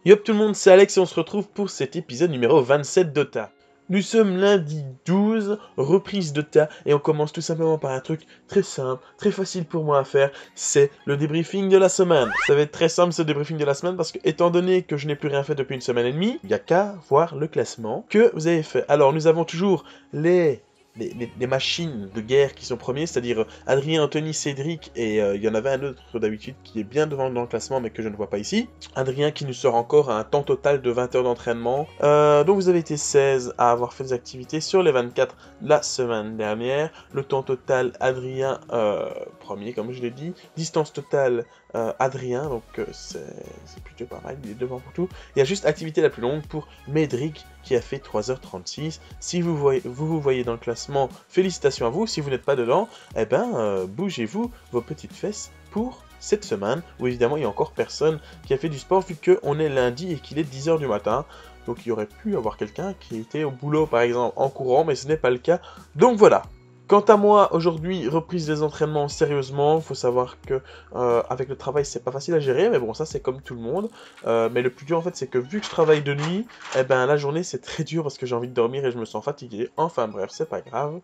Yop tout le monde, c'est Alex et on se retrouve pour cet épisode numéro 27 d'Ota. Nous sommes lundi 12, reprise d'Ota, et on commence tout simplement par un truc très simple, très facile pour moi à faire, c'est le débriefing de la semaine. Ça va être très simple ce débriefing de la semaine parce que étant donné que je n'ai plus rien fait depuis une semaine et demie, il n'y a qu'à voir le classement que vous avez fait. Alors nous avons toujours les machines de guerre qui sont premiers, c'est-à-dire Adrien, Anthony, Cédric, et il y en avait un autre d'habitude qui est bien devant dans le classement mais que je ne vois pas ici. Adrien qui nous sort encore à un temps total de 20 heures d'entraînement. Donc vous avez été 16 à avoir fait des activités sur les 24 la semaine dernière. Le temps total, Adrien premier comme je l'ai dit. Distance totale, Adrien, donc c'est plutôt pas mal, il est devant pour tout. Il y a juste activité la plus longue pour Médric qui a fait 3h36. Si vous voyez dans le classement, félicitations à vous. Si vous n'êtes pas dedans, eh ben bougez-vous vos petites fesses pour cette semaine où évidemment il y a encore personne qui a fait du sport vu qu'on est lundi et qu'il est 10h du matin. Donc il y aurait pu avoir quelqu'un qui était au boulot par exemple en courant, mais ce n'est pas le cas. Donc voilà. Quant à moi, aujourd'hui, reprise des entraînements sérieusement. Il faut savoir que avec le travail, c'est pas facile à gérer, mais bon, ça c'est comme tout le monde. Mais le plus dur en fait, c'est que vu que je travaille de nuit, eh ben la journée c'est très dur parce que j'ai envie de dormir et je me sens fatigué. Enfin bref, c'est pas grave.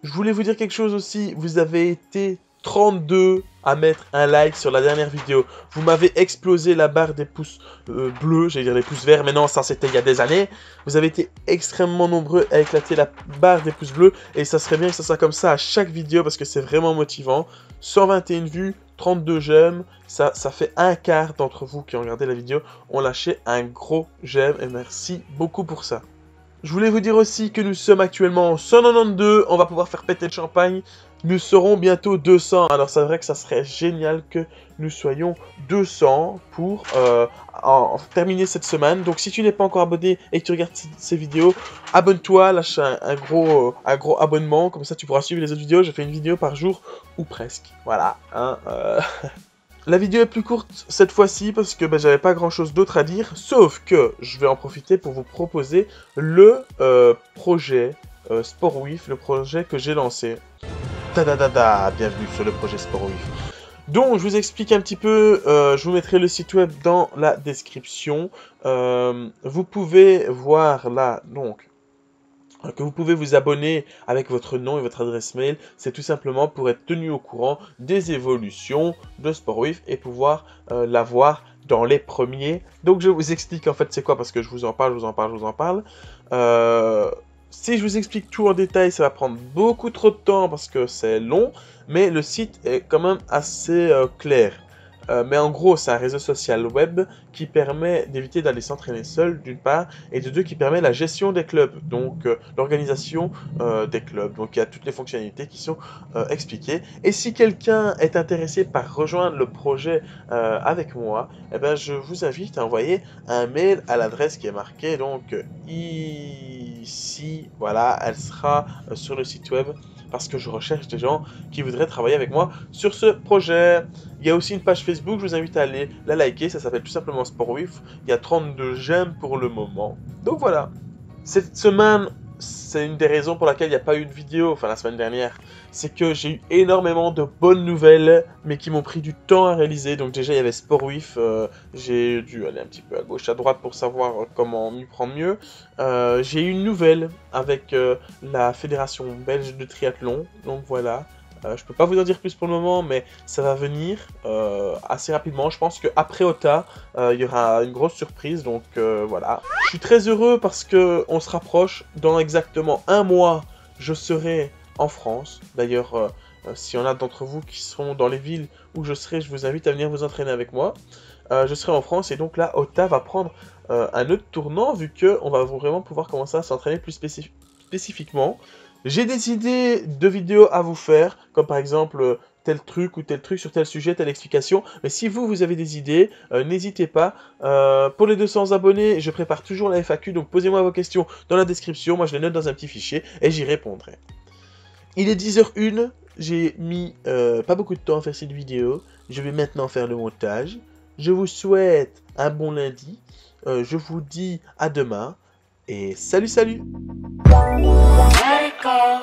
Je voulais vous dire quelque chose aussi. Vous avez été 32 à mettre un like sur la dernière vidéo. Vous m'avez explosé la barre des pouces bleus, j'allais dire les pouces verts, mais non, ça c'était il y a des années. Vous avez été extrêmement nombreux à éclater la barre des pouces bleus, et ça serait bien que ça soit comme ça à chaque vidéo, parce que c'est vraiment motivant. 121 vues, 32 j'aime, ça fait un quart d'entre vous qui ont regardé la vidéo, ont lâché un gros j'aime, et merci beaucoup pour ça. Je voulais vous dire aussi que nous sommes actuellement en 192, on va pouvoir faire péter le champagne. Nous serons bientôt 200, alors c'est vrai que ça serait génial que nous soyons 200 pour en terminer cette semaine. Donc si tu n'es pas encore abonné et que tu regardes ces vidéos, abonne-toi, lâche un gros abonnement, comme ça tu pourras suivre les autres vidéos. Je fais une vidéo par jour, ou presque, voilà. Hein, La vidéo est plus courte cette fois-ci parce que j'avais pas grand chose d'autre à dire, sauf que je vais en profiter pour vous proposer le projet SportWith, le projet que j'ai lancé. Bienvenue sur le projet SportWith. Donc, je vous explique un petit peu, je vous mettrai le site web dans la description. Vous pouvez voir là, donc, que vous pouvez vous abonner avec votre nom et votre adresse mail. C'est tout simplement pour être tenu au courant des évolutions de SportWith et pouvoir l'avoir dans les premiers. Donc, je vous explique en fait c'est quoi parce que je vous en parle. Si je vous explique tout en détail, ça va prendre beaucoup trop de temps parce que c'est long, mais le site est quand même assez clair. Mais en gros, c'est un réseau social web qui permet d'éviter d'aller s'entraîner seul, d'une part, et de deux, qui permet la gestion des clubs, donc l'organisation des clubs. Donc il y a toutes les fonctionnalités qui sont expliquées. Et si quelqu'un est intéressé par rejoindre le projet avec moi, eh ben, je vous invite à envoyer un mail à l'adresse qui est marquée donc ici. Voilà, elle sera sur le site web parce que je recherche des gens qui voudraient travailler avec moi sur ce projet. Il y a aussi une page Facebook, je vous invite à aller la liker, ça s'appelle tout simplement SportWith. Il y a 32 j'aime pour le moment. Donc voilà. Cette semaine, c'est une des raisons pour laquelle il n'y a pas eu de vidéo, enfin la semaine dernière. C'est que j'ai eu énormément de bonnes nouvelles, mais qui m'ont pris du temps à réaliser. Donc déjà, il y avait SportWith, j'ai dû aller un petit peu à gauche, à droite pour savoir comment m'y prendre mieux. J'ai eu une nouvelle avec la Fédération belge de triathlon, donc voilà. Je peux pas vous en dire plus pour le moment, mais ça va venir assez rapidement. Je pense qu'après Ota, il y aura une grosse surprise, donc voilà. Je suis très heureux parce qu'on se rapproche. Dans exactement un mois, je serai en France. D'ailleurs, s'il y en a d'entre vous qui seront dans les villes où je serai, je vous invite à venir vous entraîner avec moi. Je serai en France et donc là, Ota va prendre un autre tournant vu qu'on va vraiment pouvoir commencer à s'entraîner plus spécifiquement. J'ai des idées de vidéos à vous faire, comme par exemple tel truc sur tel sujet, telle explication. Mais si vous avez des idées, n'hésitez pas. Pour les 200 abonnés, je prépare toujours la FAQ, donc posez-moi vos questions dans la description. Moi, je les note dans un petit fichier et j'y répondrai. Il est 10h01, j'ai mis pas beaucoup de temps à faire cette vidéo. Je vais maintenant faire le montage. Je vous souhaite un bon lundi. Je vous dis à demain. Et salut! Let it go.